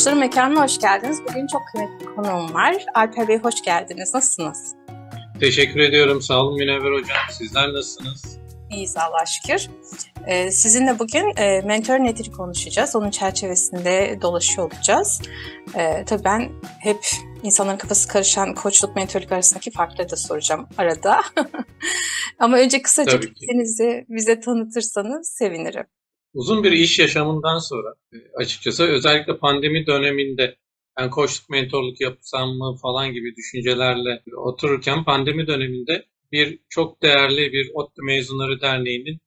Koçların Mekanı'na hoş geldiniz. Bugün çok kıymetli bir konuğum var. Alper Bey hoş geldiniz. Nasılsınız? Teşekkür ediyorum. Sağ olun Münevver Hocam. Sizler nasılsınız? İyiyiz Allah'a şükür. Sizinle bugün mentor nedir konuşacağız. Onun çerçevesinde dolaşıyor olacağız. Tabii ben hep insanların kafası karışan koçluk, mentörlük arasındaki farkları da soracağım arada. Ama önce kısaca kendinizi bize tanıtırsanız sevinirim. Uzun bir iş yaşamından sonra açıkçası özellikle pandemi döneminde ben koçluk mentorluk yapsam mı falan gibi düşüncelerle otururken pandemi döneminde çok değerli bir ODTÜ Mezunları Derneği'nin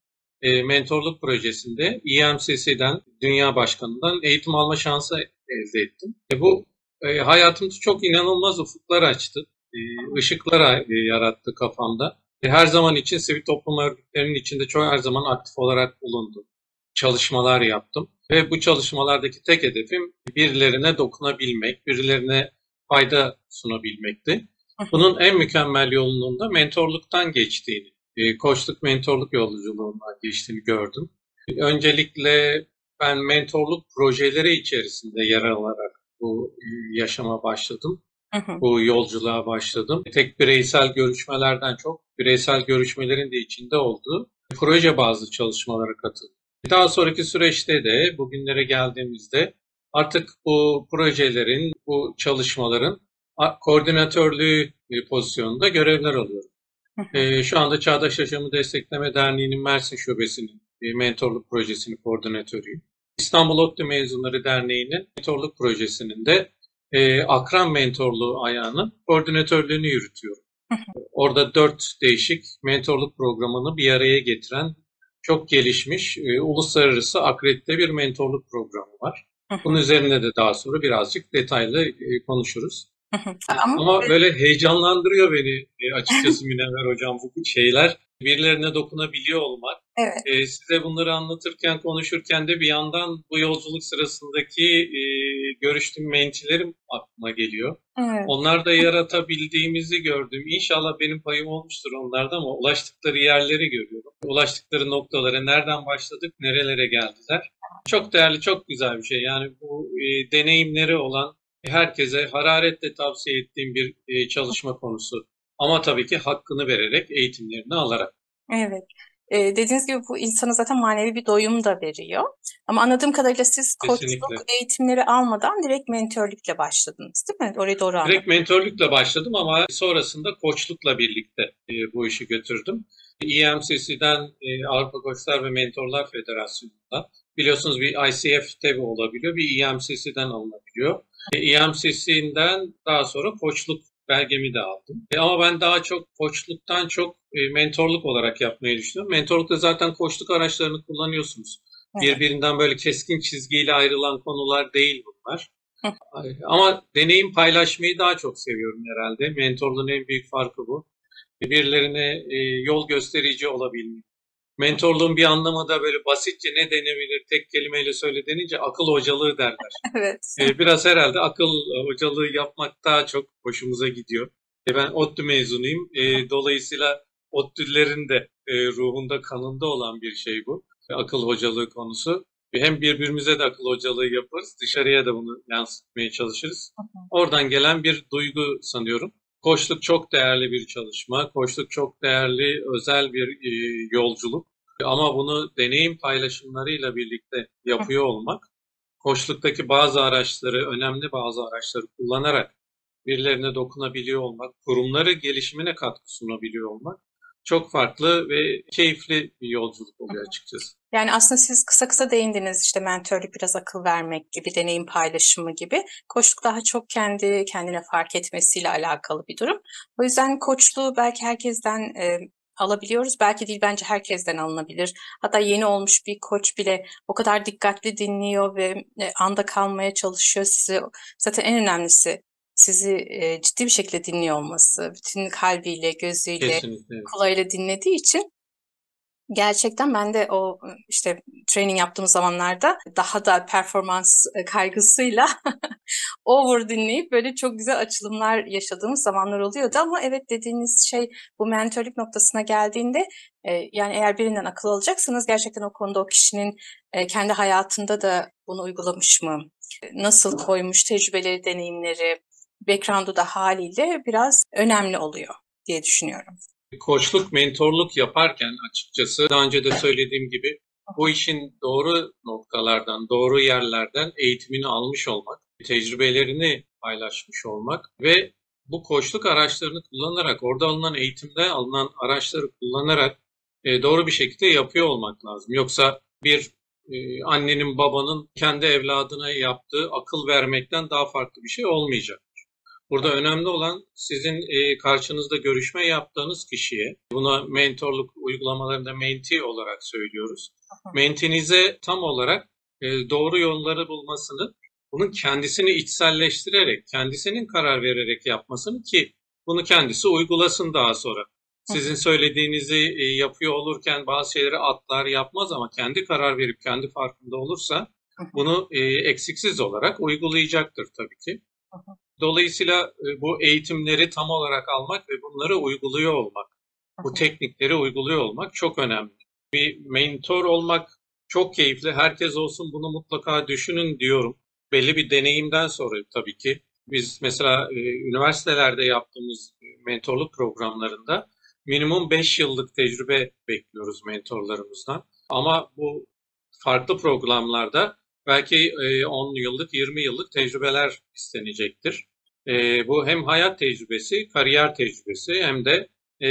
mentorluk projesinde EMCC'den, Dünya Başkanı'ndan eğitim alma şansı elde ettim. Bu hayatımda çok inanılmaz ufuklar açtı, ışıklar yarattı kafamda. Her zaman için sivil toplum örgütlerinin içinde her zaman aktif olarak bulundum. Çalışmalar yaptım ve bu çalışmalardaki tek hedefim birilerine dokunabilmek, birilerine fayda sunabilmekti. Bunun en mükemmel yolunun da mentorluktan geçtiğini, koçluk mentorluk yolculuğundan geçtiğini gördüm. Öncelikle ben mentorluk projeleri içerisinde yer alarak bu yaşama başladım. Bu yolculuğa başladım. Tek bireysel görüşmelerden çok bireysel görüşmelerin de içinde olduğu proje bazlı çalışmalara katıldım. Daha sonraki süreçte de bugünlere geldiğimizde artık bu projelerin, bu çalışmaların koordinatörlüğü pozisyonunda görevler alıyorum. Şu anda Çağdaş Yaşamı Destekleme Derneği'nin Mersin Şubesi'nin mentorluk projesinin koordinatörüyüm. İstanbul ODTÜ Mezunları Derneği'nin mentorluk projesinin de akran mentorluğu ayağının koordinatörlüğünü yürütüyorum. Orada 4 değişik mentorluk programını bir araya getiren çok gelişmiş uluslararası akredite bir mentorluk programı var. Bunun üzerine de daha sonra birazcık detaylı konuşuruz. Ama böyle heyecanlandırıyor beni açıkçası Münevver Hocam bu şeyler. Birilerine dokunabiliyor olmak. Evet. Size bunları anlatırken, konuşurken de bir yandan bu yolculuk sırasındaki görüştüğüm mentilerim aklıma geliyor. Evet. Onlar da yaratabildiğimizi gördüm. İnşallah benim payım olmuştur onlarda ama ulaştıkları yerleri görüyorum. Ulaştıkları noktalara nereden başladık, nerelere geldiler. Çok değerli, çok güzel bir şey. Yani bu deneyimleri olan herkese hararetle tavsiye ettiğim bir çalışma konusu. Ama tabii ki hakkını vererek, eğitimlerini alarak. Evet. Dediğiniz gibi bu insana zaten manevi bir doyum da veriyor. Ama anladığım kadarıyla siz koçluk Kesinlikle. eğitimleri almadan direkt mentörlükle başladınız, değil mi? Orayı doğru anladım. Direkt mentörlükle başladım ama sonrasında koçlukla birlikte bu işi götürdüm. EMCC'den Avrupa Koçlar ve Mentorlar Federasyonu'ndan biliyorsunuz bir ICF tabi olabiliyor, bir EMCC'den alınabiliyor. EMCC'den daha sonra koçluk belgemi de aldım. Ama ben daha çok koçluktan çok mentorluk olarak yapmayı düşünüyorum. Mentorlukta zaten koçluk araçlarını kullanıyorsunuz. Evet. Birbirinden böyle keskin çizgiyle ayrılan konular değil bunlar. Ama deneyim paylaşmayı daha çok seviyorum herhalde. Mentorluğun en büyük farkı bu. Birilerine yol gösterici olabilmek. Mentorluğun bir anlamı da böyle basitçe ne denebilir tek kelimeyle söyle denince akıl hocalığı derler. Evet. Biraz herhalde akıl hocalığı yapmak daha çok hoşumuza gidiyor. Ben ODTÜ mezunuyum. Dolayısıyla ODTÜ'lerin de ruhunda, kanında olan bir şey bu. Akıl hocalığı konusu. Hem birbirimize de akıl hocalığı yaparız, dışarıya da bunu yansıtmaya çalışırız. Oradan gelen bir duygu sanıyorum. Koçluk çok değerli bir çalışma, koçluk çok değerli, özel bir yolculuk. Ama bunu deneyim paylaşımlarıyla birlikte yapıyor olmak, koçluktaki bazı araçları, önemli bazı araçları kullanarak birilerine dokunabiliyor olmak, kurumları gelişimine katkı sunabiliyor olmak çok farklı ve keyifli bir yolculuk oluyor açıkçası. Yani aslında siz kısa kısa değindiniz işte mentörlük biraz akıl vermek gibi, deneyim paylaşımı gibi. Koçluk daha çok kendine fark etmesiyle alakalı bir durum. O yüzden koçluğu belki herkesten alabiliyoruz. Belki değil bence herkesten alınabilir. Hatta yeni olmuş bir koç bile o kadar dikkatli dinliyor ve anda kalmaya çalışıyor sizi. Zaten en önemlisi sizi ciddi bir şekilde dinliyor olması. Bütün kalbiyle, gözüyle, Kesinlikle. kulağıyla dinlediği için Gerçekten ben de o işte training yaptığım zamanlarda daha da performans kaygısıyla over dinleyip böyle çok güzel açılımlar yaşadığımız zamanlar oluyordu. Ama evet, dediğiniz şey, bu mentörlük noktasına geldiğinde yani eğer birinden akıl alacaksınız, gerçekten o konuda o kişinin kendi hayatında da bunu uygulamış mı? Nasıl koymuş, tecrübeleri, deneyimleri, background'u da haliyle biraz önemli oluyor diye düşünüyorum. Koçluk, mentorluk yaparken açıkçası daha önce de söylediğim gibi bu işin doğru noktalardan, doğru yerlerden eğitimini almış olmak, tecrübelerini paylaşmış olmak ve bu koçluk araçlarını kullanarak, orada alınan eğitimde alınan araçları kullanarak doğru bir şekilde yapıyor olmak lazım. Yoksa bir annenin, babanın kendi evladına yaptığı akıl vermekten daha farklı bir şey olmayacak. Burada önemli olan sizin karşınızda görüşme yaptığınız kişiye, buna mentorluk uygulamalarında mentee olarak söylüyoruz. Mentinize tam olarak doğru yolları bulmasını, bunun kendisini içselleştirerek, kendisinin karar vererek yapmasını ki bunu kendisi uygulasın daha sonra. Sizin söylediğinizi yapıyor olurken bazı şeyleri atlar, yapmaz ama kendi karar verip kendi farkında olursa bunu eksiksiz olarak uygulayacaktır tabii ki. Dolayısıyla bu eğitimleri tam olarak almak ve bunları uyguluyor olmak, bu teknikleri uyguluyor olmak çok önemli. Bir mentor olmak çok keyifli. Herkes olsun, bunu mutlaka düşünün diyorum. Belli bir deneyimden sonra tabii ki. Biz mesela üniversitelerde yaptığımız mentorluk programlarında minimum 5 yıllık tecrübe bekliyoruz mentorlarımızdan. Ama bu farklı programlarda belki 10 yıllık, 20 yıllık tecrübeler istenecektir. Bu hem hayat tecrübesi, kariyer tecrübesi hem de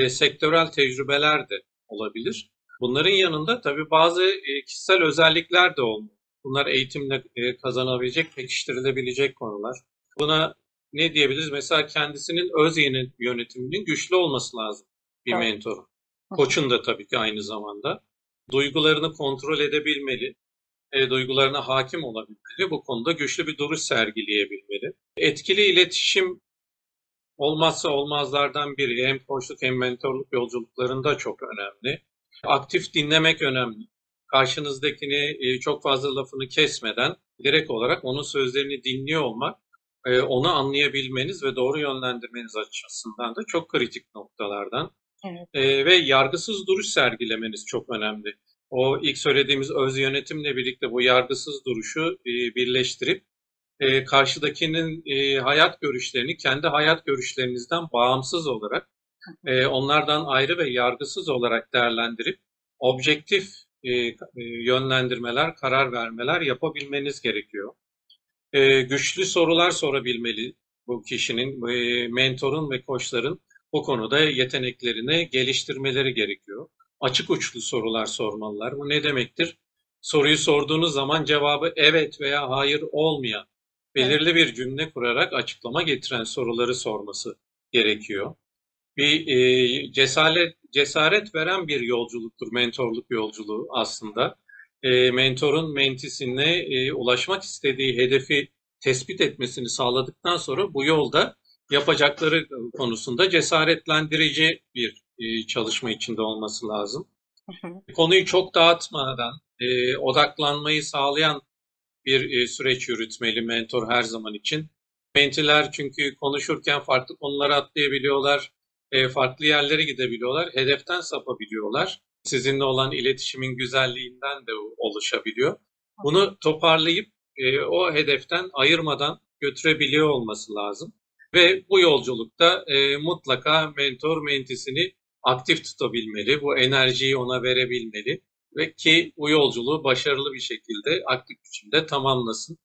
sektörel tecrübeler de olabilir. Bunların yanında tabii bazı kişisel özellikler de olmalı. Bunlar eğitimle kazanabilecek, pekiştirilebilecek konular. Buna ne diyebiliriz? Mesela kendisinin öz yönetiminin güçlü olması lazım bir mentorun. Koçun da tabii ki aynı zamanda. Duygularını kontrol edebilmeli, duygularına hakim olabilmeli, bu konuda güçlü bir duruş sergileyebilmeli. Etkili iletişim olmazsa olmazlardan biri, hem koçluk hem mentorluk yolculuklarında çok önemli. Aktif dinlemek önemli. Karşınızdakini çok fazla lafını kesmeden direkt olarak onun sözlerini dinliyor olmak, onu anlayabilmeniz ve doğru yönlendirmeniz açısından da çok kritik noktalardan. Evet. Ve yargısız duruş sergilemeniz çok önemli. O ilk söylediğimiz öz yönetimle birlikte bu yargısız duruşu birleştirip karşıdakinin hayat görüşlerini kendi hayat görüşlerinizden bağımsız olarak onlardan ayrı ve yargısız olarak değerlendirip objektif yönlendirmeler, karar vermeler yapabilmeniz gerekiyor. Güçlü sorular sorabilmeli bu kişinin, mentorun ve koçların bu konuda yeteneklerini geliştirmeleri gerekiyor. Açık uçlu sorular sormalılar. Bu ne demektir? Soruyu sorduğunuz zaman cevabı evet veya hayır olmayan, belirli bir cümle kurarak açıklama getiren soruları sorması gerekiyor. Bir cesaret veren bir yolculuktur mentorluk yolculuğu aslında. Mentorun mentisine ulaşmak istediği hedefi tespit etmesini sağladıktan sonra bu yolda yapacakları konusunda cesaretlendirici bir çalışma içinde olması lazım. Konuyu çok dağıtmadan odaklanmayı sağlayan bir süreç yürütmeli mentor her zaman için. Mentiler çünkü konuşurken farklı konulara atlayabiliyorlar, farklı yerlere gidebiliyorlar, hedeften sapabiliyorlar. Sizinle olan iletişimin güzelliğinden de oluşabiliyor. Bunu toparlayıp o hedeften ayırmadan götürebiliyor olması lazım. Ve bu yolculukta mutlaka mentor mentisini aktif tutabilmeli, bu enerjiyi ona verebilmeli ve ki bu yolculuğu başarılı bir şekilde aktif biçimde tamamlasın.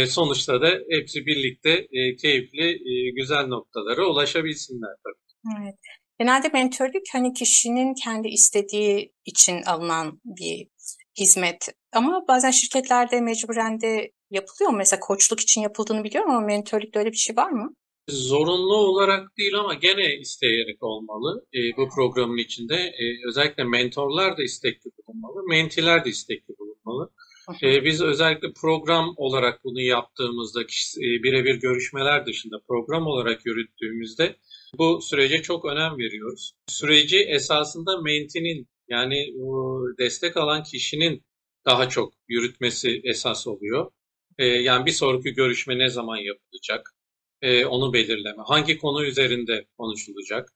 Sonuçta da hepsi birlikte keyifli, güzel noktalara ulaşabilsinler tabii. Evet. Genelde mentörlük hani kişinin kendi istediği için alınan bir hizmet. Ama bazen şirketlerde mecburen de yapılıyor mu? Mesela koçluk için yapıldığını biliyorum ama mentörlükte öyle bir şey var mı? Zorunlu olarak değil ama gene isteyerek olmalı. Bu programın içinde özellikle mentorlar da istekli bulunmalı, mentiler de istekli bulunmalı. Biz özellikle program olarak bunu yaptığımızda, birebir görüşmeler dışında program olarak yürüttüğümüzde bu sürece çok önem veriyoruz. Süreci esasında mentinin Yani destek alan kişinin daha çok yürütmesi esas oluyor. Yani bir sonraki görüşme ne zaman yapılacak? Onu belirleme. Hangi konu üzerinde konuşulacak?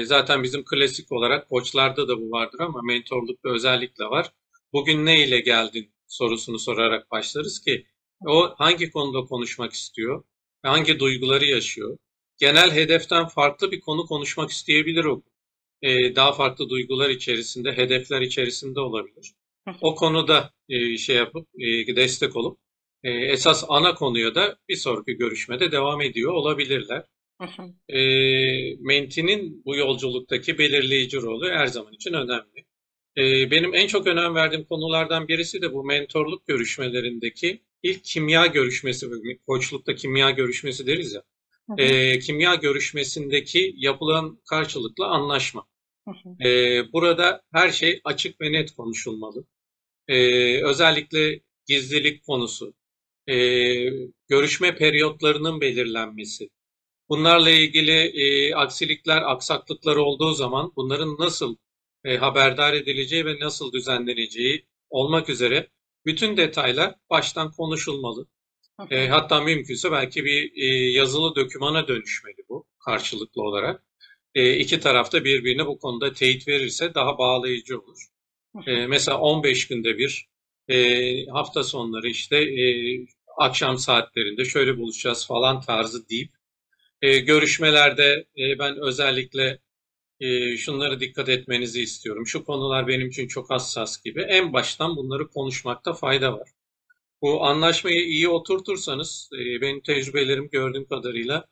Zaten bizim klasik olarak koçlarda da bu vardır ama mentorlukta özellikle var. Bugün ne ile geldin sorusunu sorarak başlarız ki o hangi konuda konuşmak istiyor? Hangi duyguları yaşıyor? Genel hedeften farklı bir konu konuşmak isteyebilir o. Daha farklı duygular içerisinde, hedefler içerisinde olabilir. O konuda şey yapıp destek olup esas ana konuya da bir sonraki görüşmede devam ediyor olabilirler. Mentinin bu yolculuktaki belirleyici rolü her zaman için önemli. Benim en çok önem verdiğim konulardan birisi de bu mentorluk görüşmelerindeki ilk kimya görüşmesi, koçlukta kimya görüşmesi deriz ya. Kimya görüşmesindeki yapılan karşılıklı anlaşma. Burada her şey açık ve net konuşulmalı. Özellikle gizlilik konusu, görüşme periyotlarının belirlenmesi. Bunlarla ilgili aksilikler, aksaklıklar olduğu zaman bunların nasıl haberdar edileceği ve nasıl düzenleneceği olmak üzere bütün detaylar baştan konuşulmalı. Hatta mümkünse belki bir yazılı dokümana dönüşmeli bu karşılıklı olarak. İki taraf da birbirine bu konuda teyit verirse daha bağlayıcı olur. Mesela 15 günde bir hafta sonları işte akşam saatlerinde şöyle buluşacağız falan tarzı deyip görüşmelerde ben özellikle şunları dikkat etmenizi istiyorum. Şu konular benim için çok hassas gibi. En baştan bunları konuşmakta fayda var. Bu anlaşmayı iyi oturtursanız, benim tecrübelerim gördüğüm kadarıyla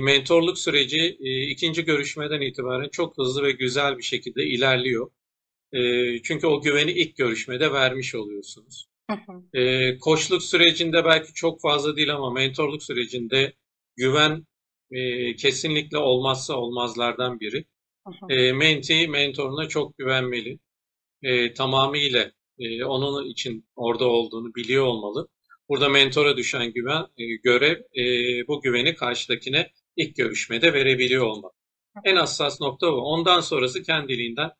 mentorluk süreci ikinci görüşmeden itibaren çok hızlı ve güzel bir şekilde ilerliyor. Çünkü o güveni ilk görüşmede vermiş oluyorsunuz. Koçluk sürecinde belki çok fazla değil ama mentorluk sürecinde güven kesinlikle olmazsa olmazlardan biri. Menti mentoruna çok güvenmeli. Tamamıyla onun için orada olduğunu biliyor olmalı. Burada mentora düşen görev bu güveni karşıdakine ilk görüşmede verebiliyor olmalı. En hassas nokta bu. Ondan sonrası kendiliğinden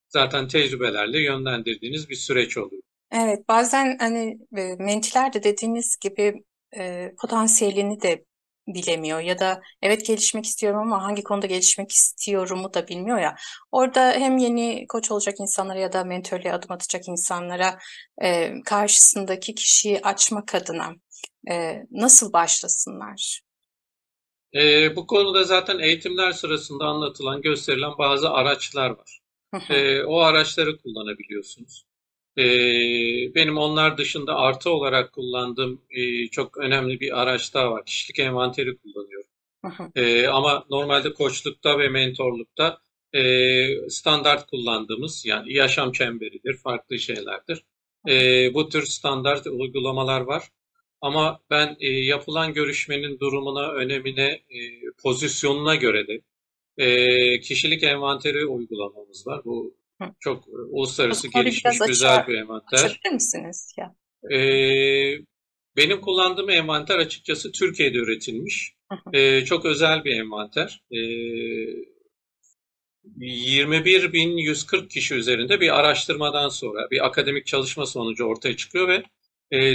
zaten tecrübelerle yönlendirdiğiniz bir süreç oluyor. Evet, bazen hani mentiler de dediğiniz gibi potansiyelini de bilemiyor ya da evet gelişmek istiyorum ama hangi konuda gelişmek istiyorumu da bilmiyor ya. Orada hem yeni koç olacak insanlara ya da mentörlüğe adım atacak insanlara karşısındaki kişiyi açmak adına nasıl başlasınlar? Bu konuda zaten eğitimler sırasında anlatılan, gösterilen bazı araçlar var. O araçları kullanabiliyorsunuz. Benim onlar dışında artı olarak kullandığım çok önemli bir araç daha var. Kişilik envanteri kullanıyorum. Ama normalde koçlukta ve mentorlukta standart kullandığımız yani yaşam çemberidir, farklı şeylerdir. Bu tür standart uygulamalar var. Ama ben yapılan görüşmenin durumuna, önemine, pozisyonuna göre de kişilik envanteri uygulamamız var. Bu çok Bu uluslararası soruyu biraz gelişmiş güzel bir envanter. açabilir misiniz ya? Benim kullandığım envanter açıkçası Türkiye'de üretilmiş. Çok özel bir envanter. 21.140 kişi üzerinde bir araştırmadan sonra bir akademik çalışma sonucu ortaya çıkıyor ve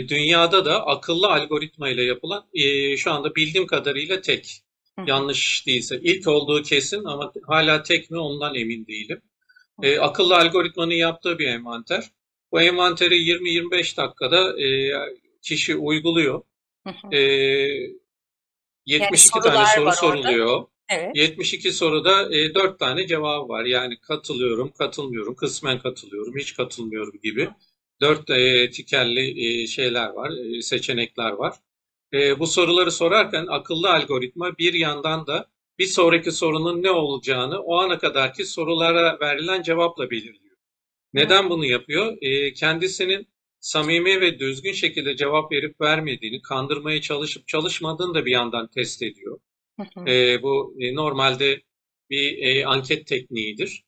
dünyada da akıllı algoritma ile yapılan şu anda bildiğim kadarıyla tek. Yanlış değilse. İlk olduğu kesin ama hala tek mi ondan emin değilim. Akıllı algoritmanın yaptığı bir envanter. Bu envanteri 20-25 dakikada kişi uyguluyor. Yani 72 tane sorular soru var orada. soruluyor. Evet. 72 soruda 4 tane cevabı var. Yani katılıyorum, katılmıyorum, kısmen katılıyorum, hiç katılmıyorum gibi. 4 tikelli şeyler var, seçenekler var. Bu soruları sorarken akıllı algoritma bir yandan da bir sonraki sorunun ne olacağını o ana kadarki sorulara verilen cevapla belirliyor. Neden bunu yapıyor? Kendisinin samimi ve düzgün şekilde cevap verip vermediğini, kandırmaya çalışıp çalışmadığını da bir yandan test ediyor. Bu normalde bir anket tekniğidir.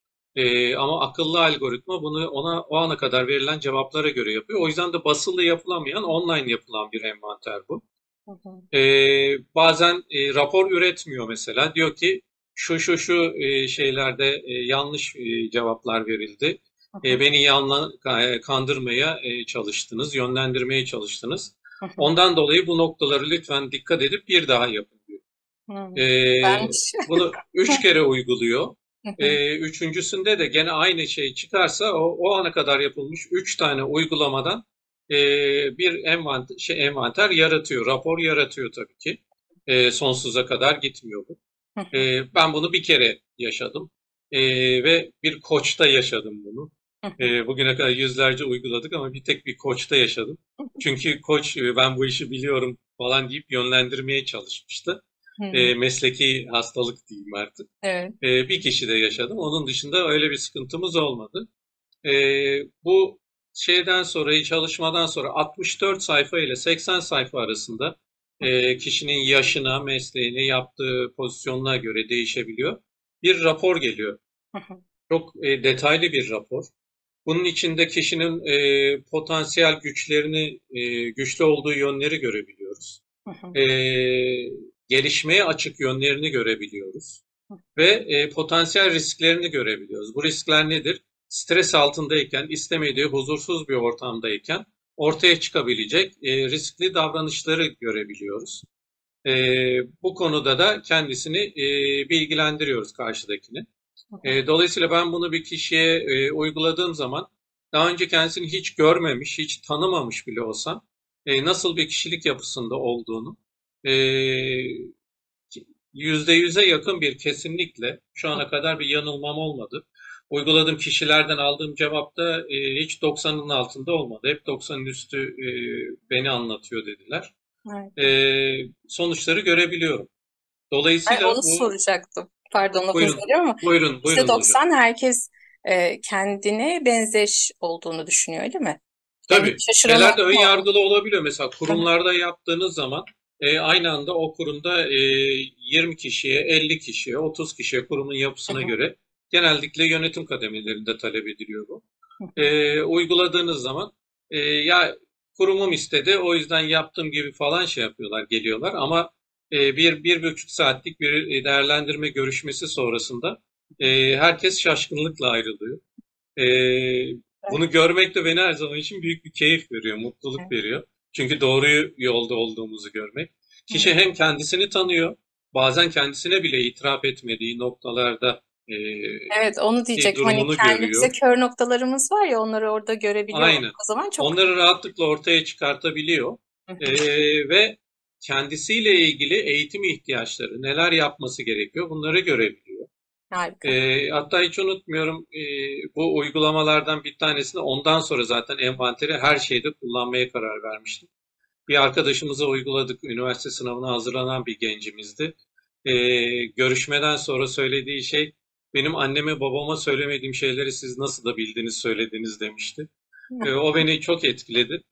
Ama akıllı algoritma bunu ona o ana kadar verilen cevaplara göre yapıyor. O yüzden de basılı yapılamayan, online yapılan bir envanter bu. Bazen rapor üretmiyor mesela. Diyor ki şu şeylerde yanlış cevaplar verildi. Beni kandırmaya çalıştınız, yönlendirmeye çalıştınız. Ondan dolayı bu noktaları lütfen dikkat edip bir daha yapın diyor. Ben Bunu 3 kere uyguluyor. Üçüncüsünde de gene aynı şey çıkarsa o ana kadar yapılmış 3 tane uygulamadan bir envanter yaratıyor, rapor yaratıyor tabii ki. Sonsuza kadar gitmiyor bu. Ben bunu bir kere yaşadım. Ve bir koçta yaşadım bunu. Bugüne kadar yüzlerce uyguladık ama bir tek bir koçta yaşadım. Çünkü koç ben bu işi biliyorum falan deyip yönlendirmeye çalışmıştı. Mesleki hastalık diyeyim artık. Evet. Bir kişi de yaşadım. Onun dışında öyle bir sıkıntımız olmadı. Bu çalışmadan sonra 64 sayfa ile 80 sayfa arasında kişinin yaşına, mesleğine, yaptığı pozisyonuna göre değişebiliyor. Bir rapor geliyor. Çok detaylı bir rapor. Bunun içinde kişinin potansiyel güçlerini, güçlü olduğu yönleri görebiliyoruz. E, Gelişmeye açık yönlerini görebiliyoruz. Ve potansiyel risklerini görebiliyoruz. Bu riskler nedir? Stres altındayken, istemediği huzursuz bir ortamdayken ortaya çıkabilecek riskli davranışları görebiliyoruz. Bu konuda da kendisini bilgilendiriyoruz karşıdakini. Dolayısıyla ben bunu bir kişiye uyguladığım zaman daha önce kendisini hiç görmemiş, hiç tanımamış bile olsam nasıl bir kişilik yapısında olduğunu e, %100'e yakın bir kesinlikle şu ana kadar bir yanılmam olmadı. Uyguladığım kişilerden aldığım cevapta hiç 90'ın altında olmadı. Hep 90'ın üstü beni anlatıyor dediler. Sonuçları görebiliyorum. Ay, Dolayısıyla onu soracaktım. Pardon, lafınızı buyurun, bölüyorum ama buyurun, buyurun hocam. %90 herkes kendine benzer olduğunu düşünüyor, öyle mi? Yani Tabii, şaşıran şeyler de oldu ön mu? yargılı olabiliyor. Mesela kurumlarda yaptığınız zaman aynı anda o kurumda 20 kişiye, 50 kişiye, 30 kişiye kurumun yapısına göre genellikle yönetim kademelerinde talep ediliyor bu. Uyguladığınız zaman ya kurumum istedi o yüzden yaptığım gibi falan şey yapıyorlar, geliyorlar ama bir buçuk saatlik bir değerlendirme görüşmesi sonrasında herkes şaşkınlıkla ayrılıyor. Bunu görmek de beni her zaman için büyük bir keyif veriyor, mutluluk veriyor. Çünkü doğru yolda olduğumuzu görmek. Kişi hem kendisini tanıyor, bazen kendisine bile itiraf etmediği noktalarda Evet, onu ki diyecektim. Hani durumunu kendimize görüyor. kör noktalarımız var ya, onları orada görebiliyor Aynen. o zaman çok Onları rahatlıkla ortaya çıkartabiliyor. Ve kendisiyle ilgili eğitim ihtiyaçları, neler yapması gerekiyor bunları görebiliyor. harika. Hatta hiç unutmuyorum bu uygulamalardan bir tanesini ondan sonra zaten envanteri her şeyde kullanmaya karar vermiştim. Bir arkadaşımıza uyguladık. Üniversite sınavına hazırlanan bir gencimizdi. Görüşmeden sonra söylediği şey benim anneme babama söylemediğim şeyleri siz nasıl da bildiniz söylediniz demişti. O beni çok etkiledi.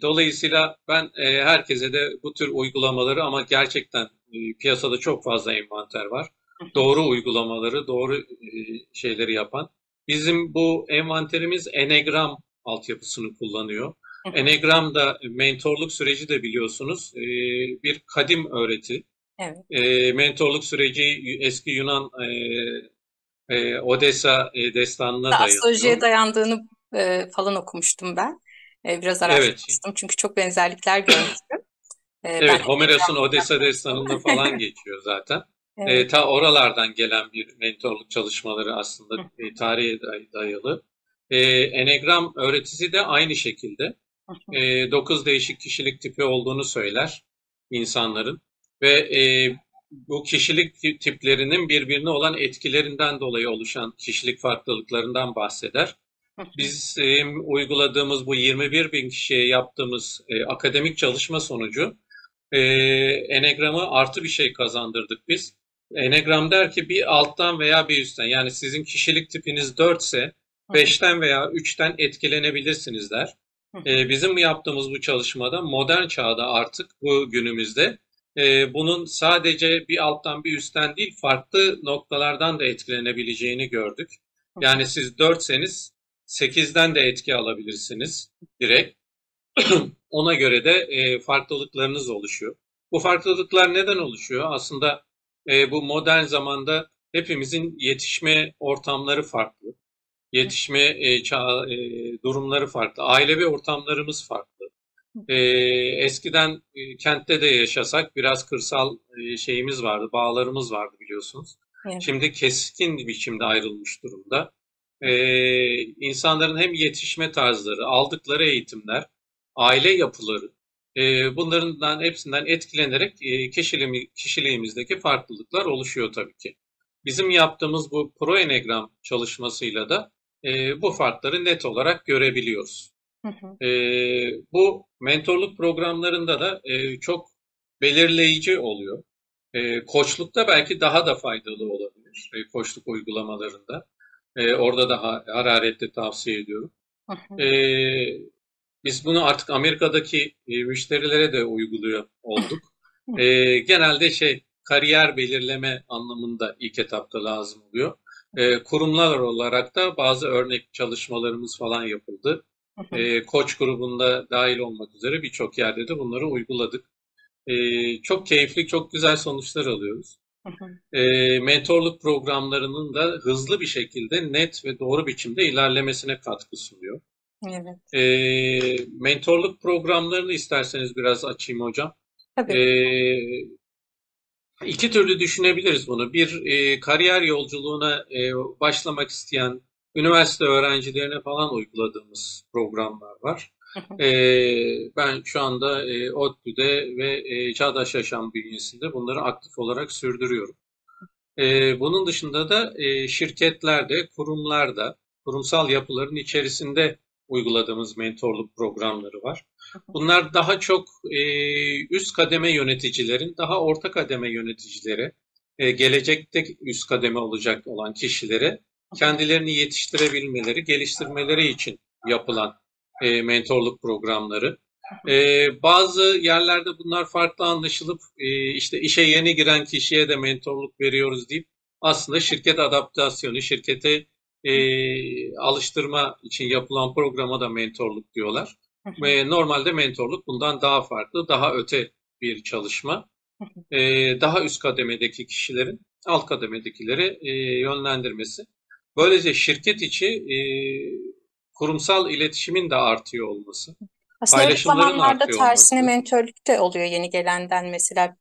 Dolayısıyla ben herkese de bu tür uygulamaları ama gerçekten piyasada çok fazla envanter var. Doğru uygulamaları, doğru şeyleri yapan. Bizim bu envanterimiz Enegram altyapısını kullanıyor. Enegram da mentorluk süreci de biliyorsunuz bir kadim öğreti. Evet. Mentorluk süreci eski Yunan Odessa destanına Astrolojiye dayanıyor. dayandığını falan okumuştum ben. Biraz Evet, araştırmıştım çünkü çok benzerlikler görmüştüm. Ben evet, Homeros'un Enneagram'da Odessa yaklaştım. destanında falan geçiyor zaten. Evet. Ta oralardan gelen bir mentorluk çalışmaları aslında tarihe dayalı. Enegram öğretisi de aynı şekilde 9 değişik kişilik tipi olduğunu söyler insanların ve bu kişilik tiplerinin birbirine olan etkilerinden dolayı oluşan kişilik farklılıklarından bahseder. Biz uyguladığımız bu 21 bin kişiye yaptığımız akademik çalışma sonucu e, Enegram'a artı bir şey kazandırdık biz. Enegram der ki bir alttan veya bir üstten yani sizin kişilik tipiniz 4 ise 5'ten veya 3'ten etkilenebilirsiniz der. Bizim yaptığımız bu çalışmada modern çağda artık bu günümüzde bunun sadece bir alttan bir üstten değil farklı noktalardan da etkilenebileceğini gördük. Yani siz 4'seniz 8'den de etki alabilirsiniz direkt. Ona göre de farklılıklarınız oluşuyor. Bu farklılıklar neden oluşuyor? Aslında bu modern zamanda hepimizin yetişme ortamları farklı. Yetişme durumları farklı. Ailevi ortamlarımız farklı. Eskiden kentte de yaşasak biraz kırsal şeyimiz vardı, bağlarımız vardı biliyorsunuz. Evet. Şimdi keskin bir biçimde ayrılmış durumda. İnsanların hem yetişme tarzları, aldıkları eğitimler, aile yapıları, bunlardan hepsinden etkilenerek kişiliğimizdeki farklılıklar oluşuyor tabii ki. Bizim yaptığımız bu Proenegram çalışmasıyla da bu farkları net olarak görebiliyoruz. Hı hı. Bu mentorluk programlarında da çok belirleyici oluyor. Koçlukta belki daha da faydalı olabilir. Koçluk uygulamalarında. Orada daha hararetle tavsiye ediyorum. Hı hı. E, Biz bunu artık Amerika'daki müşterilere de uyguluyor olduk. Genelde kariyer belirleme anlamında ilk etapta lazım oluyor. Kurumlar olarak da bazı örnek çalışmalarımız falan yapıldı. Hı hı. Koç grubunda dahil olmak üzere birçok yerde de bunları uyguladık. Çok keyifli, çok güzel sonuçlar alıyoruz. Hı hı. Mentorluk programlarının da hızlı bir şekilde net ve doğru biçimde ilerlemesine katkı sunuyor. Evet. Mentorluk programlarını isterseniz biraz açayım hocam. Tabii. Ee, iki türlü düşünebiliriz bunu. Bir, kariyer yolculuğuna başlamak isteyen üniversite öğrencilerine falan uyguladığımız programlar var. Hı hı. Ben şu anda ODTÜ'de ve Çağdaş Yaşam bünyesinde bunları aktif olarak sürdürüyorum. Bunun dışında da şirketlerde, kurumlarda, kurumsal yapıların içerisinde uyguladığımız mentorluk programları var. Hı hı. Bunlar daha çok üst kademe yöneticilerin, daha orta kademe yöneticilere, gelecekte üst kademe olacak olan kişilere kendilerini yetiştirebilmeleri, geliştirmeleri için yapılan mentorluk programları. Bazı yerlerde bunlar farklı anlaşılıp işte işe yeni giren kişiye de mentorluk veriyoruz deyip aslında şirket adaptasyonu, şirkete alıştırma için yapılan programa da mentorluk diyorlar. Hı hı. Ve normalde mentorluk bundan daha farklı, daha öte bir çalışma. Hı hı. Daha üst kademedeki kişilerin alt kademedekileri yönlendirmesi. Böylece şirket içi kurumsal iletişimin de artıyor olması, Aslında öyle paylaşımların zamanlarda artıyor tersine olması. mentörlük de oluyor yeni gelenden, mesela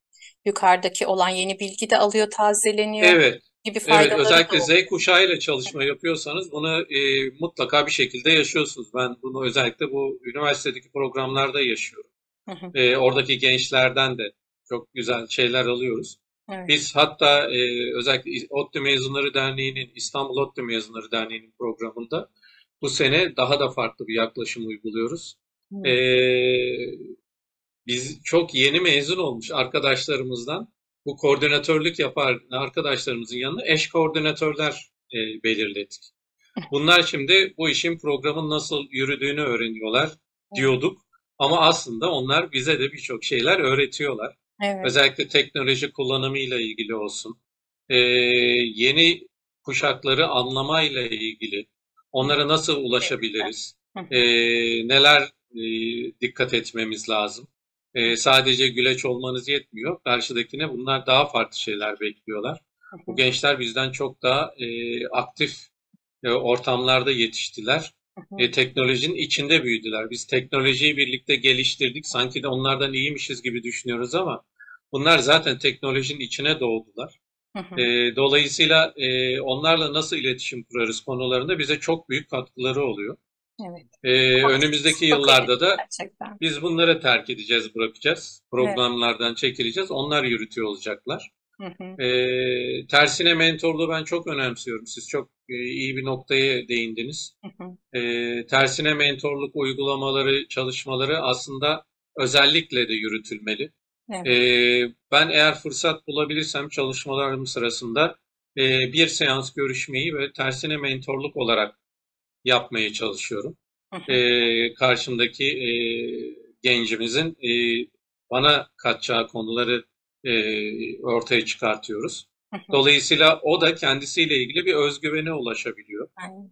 yukarıdaki olan yeni bilgi de alıyor, tazeleniyor Evet, gibi evet. faydaları da Özellikle oluyor. Z kuşağıyla çalışma yapıyorsanız bunu mutlaka bir şekilde yaşıyorsunuz. Ben bunu özellikle bu üniversitedeki programlarda yaşıyorum. Hı hı. Oradaki gençlerden de çok güzel şeyler alıyoruz. Evet. Biz hatta özellikle ODTÜ Mezunları Derneği'nin, İstanbul ODTÜ Mezunları Derneği'nin programında bu sene daha da farklı bir yaklaşım uyguluyoruz. E, Hı. Biz çok yeni mezun olmuş arkadaşlarımızdan bu koordinatörlük yapan arkadaşlarımızın yanına eş koordinatörler belirledik. Bunlar şimdi bu işin programın nasıl yürüdüğünü öğreniyorlar diyorduk. Ama aslında onlar bize de birçok şeyler öğretiyorlar. Evet. Özellikle teknoloji kullanımıyla ilgili olsun. Yeni kuşakları anlamayla ilgili. Hı. Onlara nasıl Tebrikler. ulaşabiliriz? Hı hı. Neler dikkat etmemiz lazım? Sadece güleç olmanız yetmiyor. Karşıdakine bunlar daha farklı şeyler bekliyorlar. Hı Bu hı. gençler bizden çok daha aktif ortamlarda yetiştiler. Hı hı. Teknolojinin içinde büyüdüler. Biz teknolojiyi birlikte geliştirdik. Sanki de onlardan iyiymişiz gibi düşünüyoruz ama bunlar zaten teknolojinin içine doğdular. Hı hı. Dolayısıyla onlarla nasıl iletişim kurarız konularında bize çok büyük katkıları oluyor. Evet. Önümüzdeki Çok önemli yıllarda da gerçekten. biz bunları terk edeceğiz, bırakacağız. Evet. Programlardan çekileceğiz. Onlar yürütüyor olacaklar. Hı hı. Tersine mentorluğu ben çok önemsiyorum. Siz çok iyi bir noktaya değindiniz. Hı hı. Tersine mentorluk uygulamaları, çalışmaları aslında özellikle de yürütülmeli. Evet. Ben eğer fırsat bulabilirsem çalışmalarım sırasında bir seans görüşmeyi ve tersine mentorluk olarak yapmaya çalışıyorum. Hı hı. Karşımdaki gencimizin bana katacağı konuları ortaya çıkartıyoruz. Hı hı. Dolayısıyla o da kendisiyle ilgili bir özgüvene ulaşabiliyor. Aynen.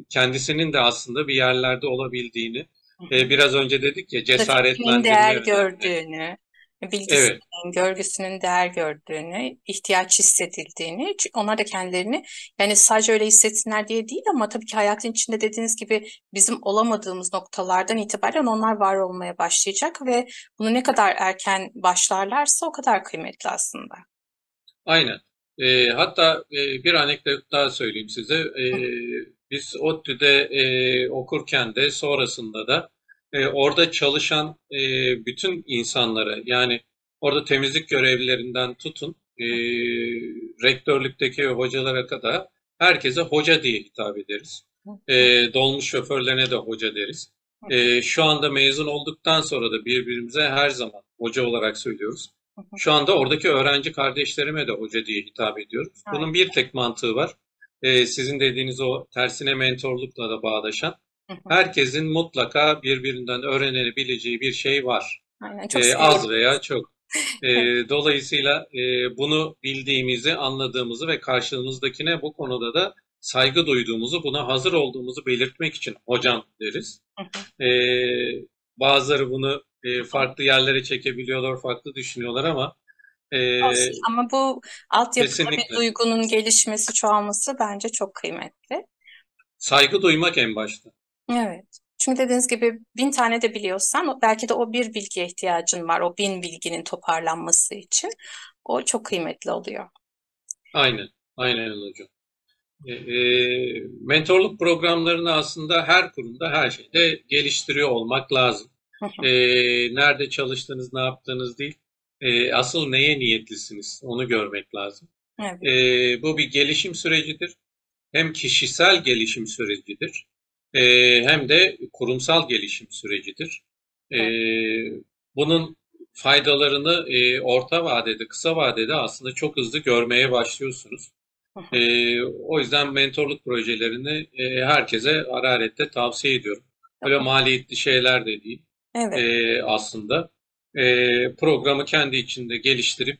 Kendisinin de aslında bir yerlerde olabildiğini, Hı hı. biraz önce dedik ya Da kimin cesaretlendirme değer önemli. gördüğünü. Evet, bilgisinin, görgüsünün değer gördüğünü, ihtiyaç hissedildiğini, onlar da kendilerini yani sadece öyle hissetsinler diye değil ama tabii ki hayatın içinde dediğiniz gibi bizim olamadığımız noktalardan itibaren onlar var olmaya başlayacak ve bunu ne kadar erken başlarlarsa o kadar kıymetli aslında. aynen. Hatta bir anekdot daha söyleyeyim size. Biz ODTÜ'de okurken de sonrasında da orada çalışan bütün insanlara, yani orada temizlik görevlilerinden tutun rektörlükteki hocalara kadar herkese hoca diye hitap ederiz. Dolmuş şoförlerine de hoca deriz. Şu anda mezun olduktan sonra da birbirimize her zaman hoca olarak söylüyoruz. Şu anda oradaki öğrenci kardeşlerime de hoca diye hitap ediyorum. Bunun bir tek mantığı var. Sizin dediğiniz o tersine mentorlukla da bağdaşan. Herkesin mutlaka birbirinden öğrenebileceği bir şey var. Aynen, çok Az sevdim. veya çok. Dolayısıyla bunu bildiğimizi, anladığımızı ve karşımızdakine bu konuda da saygı duyduğumuzu, buna hazır olduğumuzu belirtmek için hocam deriz. E, Bazıları bunu farklı yerlere çekebiliyorlar, farklı düşünüyorlar ama e, Olsun. Ama bu altyapıda bir kesinlikle duygunun gelişmesi, çoğalması bence çok kıymetli. saygı duymak en başta. Evet. Çünkü dediğiniz gibi 1.000 tane de biliyorsan belki de o bir bilgiye ihtiyacın var. O 1.000 bilginin toparlanması için. O çok kıymetli oluyor. Aynen, aynen hocam. Mentorluk programlarını aslında her kurumda, her şeyde geliştiriyor olmak lazım. Nerede çalıştığınız, ne yaptığınız değil, asıl neye niyetlisiniz, onu görmek lazım. Evet. Bu bir gelişim sürecidir. Hem kişisel gelişim sürecidir, hem de kurumsal gelişim sürecidir. E, Evet. Bunun faydalarını orta vadede, kısa vadede aslında çok hızlı görmeye başlıyorsunuz. O yüzden mentorluk projelerini herkese hararetle tavsiye ediyorum. Böyle maliyetli şeyler de değil Evet. aslında. Programı kendi içinde geliştirip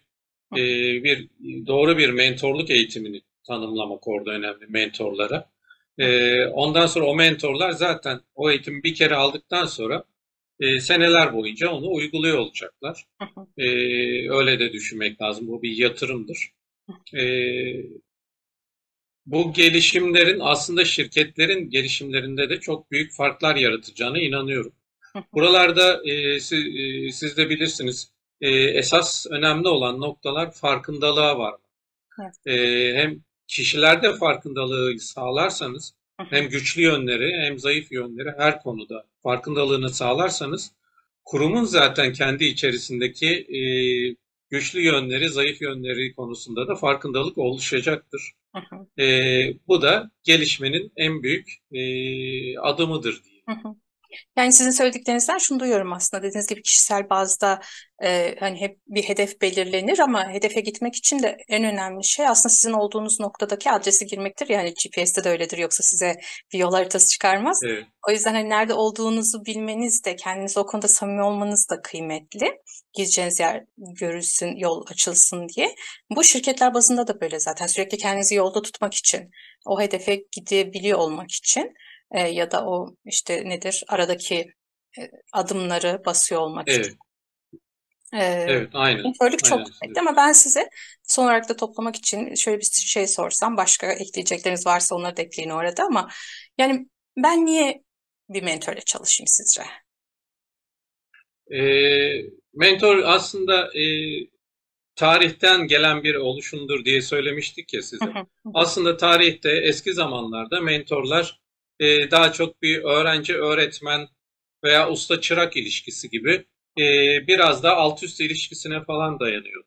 bir doğru bir mentorluk eğitimini tanımlamak orada önemli mentorlara. Ondan sonra o mentorlar zaten o eğitimi bir kere aldıktan sonra seneler boyunca onu uyguluyor olacaklar. Öyle de düşünmek lazım. Bu bir yatırımdır. E, Bu gelişimlerin aslında şirketlerin gelişimlerinde de çok büyük farklar yaratacağına inanıyorum. Buralarda siz de bilirsiniz, esas önemli olan noktalar farkındalığa var. Evet. Hem kişilerde farkındalığı sağlarsanız hem güçlü yönleri hem zayıf yönleri her konuda farkındalığını sağlarsanız kurumun zaten kendi içerisindeki güçlü yönleri, zayıf yönleri konusunda da farkındalık oluşacaktır. Bu da gelişmenin en büyük adımıdır diye. Yani sizin söylediklerinizden şunu duyuyorum aslında. Dediğiniz gibi kişisel bazda hani hep bir hedef belirlenir ama hedefe gitmek için de en önemli şey aslında sizin olduğunuz noktadaki adresi girmektir. Yani GPS'te de öyledir yoksa size bir yol haritası çıkarmaz. Evet, O yüzden hani nerede olduğunuzu bilmeniz de kendiniz o konuda samimi olmanız da kıymetli. Gideceğiniz yer görülsün, yol açılsın diye. Bu şirketler bazında da böyle zaten sürekli kendinizi yolda tutmak için, o hedefe gidebiliyor olmak için ya da o işte nedir aradaki adımları basıyor olmak için. evet, evet, aynen, Mentörlük çok aynen. kıymetli ama ben size son olarak da toplamak için şöyle bir şey sorsam, başka ekleyecekleriniz varsa onları da ekleyin orada ama yani ben niye bir mentörle çalışayım sizce? E, Mentor aslında tarihten gelen bir oluşumdur diye söylemiştik ya size. Aslında tarihte eski zamanlarda mentorlar daha çok bir öğrenci öğretmen veya usta çırak ilişkisi gibi biraz daha alt üst ilişkisine falan dayanıyor.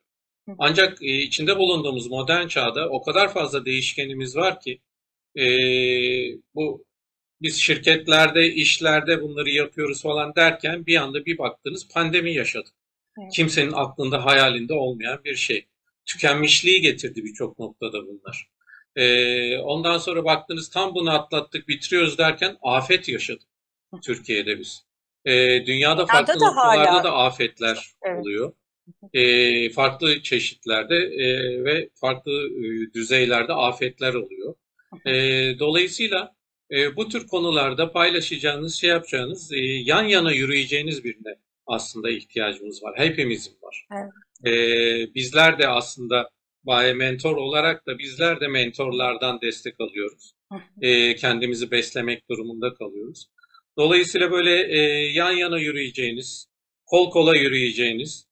Ancak içinde bulunduğumuz modern çağda o kadar fazla değişkenimiz var ki e, bu biz şirketlerde, işlerde bunları yapıyoruz falan derken bir anda bir baktınız pandemi yaşadık. Kimsenin aklında, hayalinde olmayan bir şey. Tükenmişliği getirdi birçok noktada bunlar. Ondan sonra baktınız tam bunu atlattık, bitiriyoruz derken afet yaşadık Türkiye'de biz. Dünyada Dünyada farklı da noktalarda hala da afetler evet. oluyor. Farklı çeşitlerde ve farklı düzeylerde afetler oluyor. Dolayısıyla bu tür konularda paylaşacağınız, şey yapacağınız, yan yana yürüyeceğiniz birine aslında ihtiyacımız var. Hepimizin var. Evet. Bizler de aslında mentor olarak da bizler de mentorlardan destek alıyoruz. Hı Kendimizi beslemek durumunda kalıyoruz. Dolayısıyla böyle yan yana yürüyeceğiniz, kol kola yürüyeceğiniz,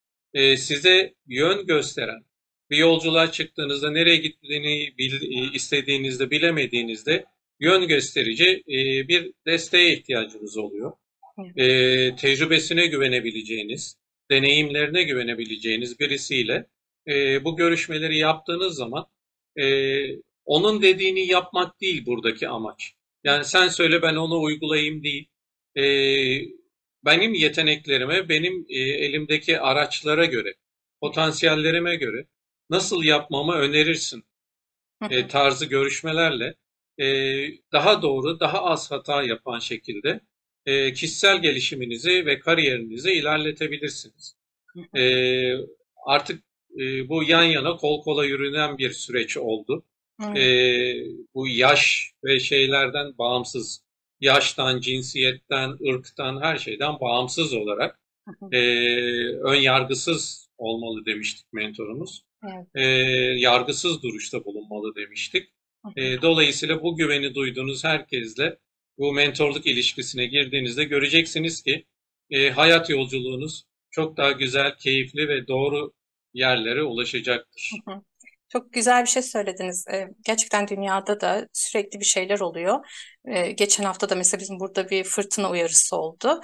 size yön gösteren, bir yolculuğa çıktığınızda nereye gittiğini istediğinizde, bilemediğinizde yön gösterici bir desteğe ihtiyacınız oluyor. hı. Tecrübesine güvenebileceğiniz, deneyimlerine güvenebileceğiniz birisiyle bu görüşmeleri yaptığınız zaman e, onun dediğini yapmak değil buradaki amaç. Yani sen söyle ben onu uygulayayım değil. E, Benim yeteneklerime, benim elimdeki araçlara göre, potansiyellerime göre nasıl yapmamı önerirsin Hı hı. tarzı görüşmelerle e, daha doğru, daha az hata yapan şekilde kişisel gelişiminizi ve kariyerinizi ilerletebilirsiniz. Hı hı. E, Artık bu yan yana kol kola yürünen bir süreç oldu. E, Evet. Bu yaş ve şeylerden bağımsız, yaştan, cinsiyetten, ırktan, her şeyden bağımsız olarak Hı hı. e, ön yargısız olmalı demiştik mentorumuz. Evet. E, Yargısız duruşta bulunmalı demiştik. Hı hı. Dolayısıyla bu güveni duyduğunuz herkesle bu mentorluk ilişkisine girdiğinizde göreceksiniz ki hayat yolculuğunuz çok daha güzel, keyifli ve doğru yerlere ulaşacaktır. Hı hı. Çok güzel bir şey söylediniz. Gerçekten dünyada da sürekli bir şeyler oluyor. Geçen hafta da mesela bizim burada bir fırtına uyarısı oldu.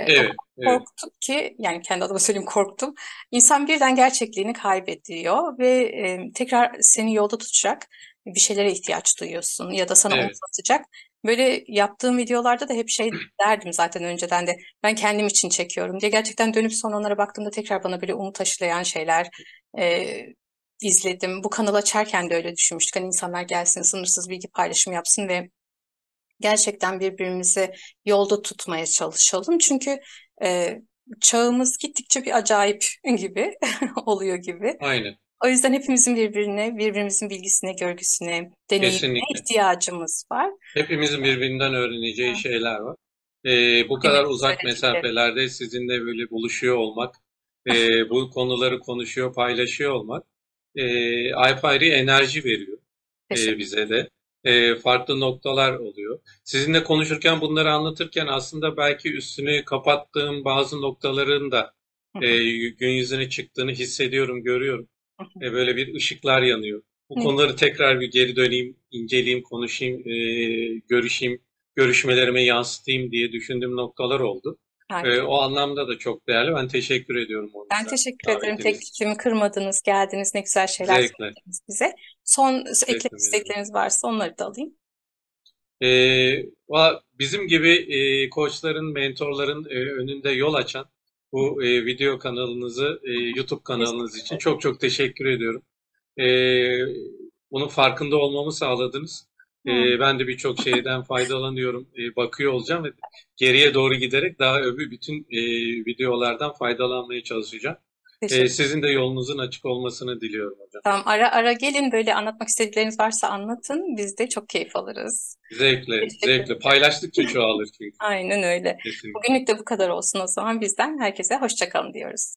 O Evet, kadar evet, korktum ki, yani kendi adıma söyleyeyim, korktum. İnsan birden gerçekliğini kaybediyor ve tekrar seni yolda tutacak bir şeylere ihtiyaç duyuyorsun ya da sana umut evet, atacak. Böyle yaptığım videolarda da hep şey derdim zaten önceden de, ben kendim için çekiyorum diye. Gerçekten dönüp sonra onlara baktığımda tekrar bana böyle umut aşılayan şeyler e, izledim. Bu kanalı açarken de öyle düşünmüştük. Hani insanlar gelsin, sınırsız bilgi paylaşımı yapsın ve gerçekten birbirimizi yolda tutmaya çalışalım. Çünkü e, çağımız gittikçe bir acayip gibi oluyor gibi. aynen, O yüzden hepimizin birbirimizin bilgisine, görgüsüne, deneyimine kesinlikle. ihtiyacımız var. Hepimizin birbirinden öğreneceği şeyler var. Bu Demin kadar uzak söyledikleri. mesafelerde sizinle böyle buluşuyor olmak, bu konuları konuşuyor, paylaşıyor olmak, apayrı enerji veriyor Teşekkür. bize de. Farklı noktalar oluyor. Sizinle konuşurken, bunları anlatırken aslında belki üstünü kapattığım bazı noktaların da gün yüzüne çıktığını hissediyorum, görüyorum. Böyle bir ışıklar yanıyor. Bu Ne konuları tekrar bir geri döneyim, inceleyeyim, konuşayım, görüşeyim, görüşmelerime yansıtayım diye düşündüğüm noktalar oldu. harika. O anlamda da çok değerli. Ben teşekkür ediyorum o Ben yüzden teşekkür ederim. davetiniz için. Teklifimi kırmadınız, geldiniz, ne güzel şeyler Zevkle, söylediniz bize. Son eklemek zevkle memnun. istekleriniz varsa onları da alayım. Bizim gibi koçların, mentorların önünde yol açan bu video kanalınızı, YouTube kanalınız Teşekkür için ederim. çok çok teşekkür ediyorum. Ee, Bunun farkında olmamı sağladınız. Hı, Ben de birçok şeyden faydalanıyorum, bakıyor olacağım ve geriye doğru giderek daha bütün videolardan faydalanmaya çalışacağım. teşekkür. Sizin de yolunuzun açık olmasını diliyorum hocam. Tamam, ara ara gelin, böyle anlatmak istedikleriniz varsa anlatın. Biz de çok keyif alırız. Zevkle, Teşekkür zevkle. ederim. Paylaştıkça çoğalır çünkü. Aynen öyle. Kesinlikle. Bugünlük de bu kadar olsun o zaman. Bizden herkese hoşça kalın diyoruz.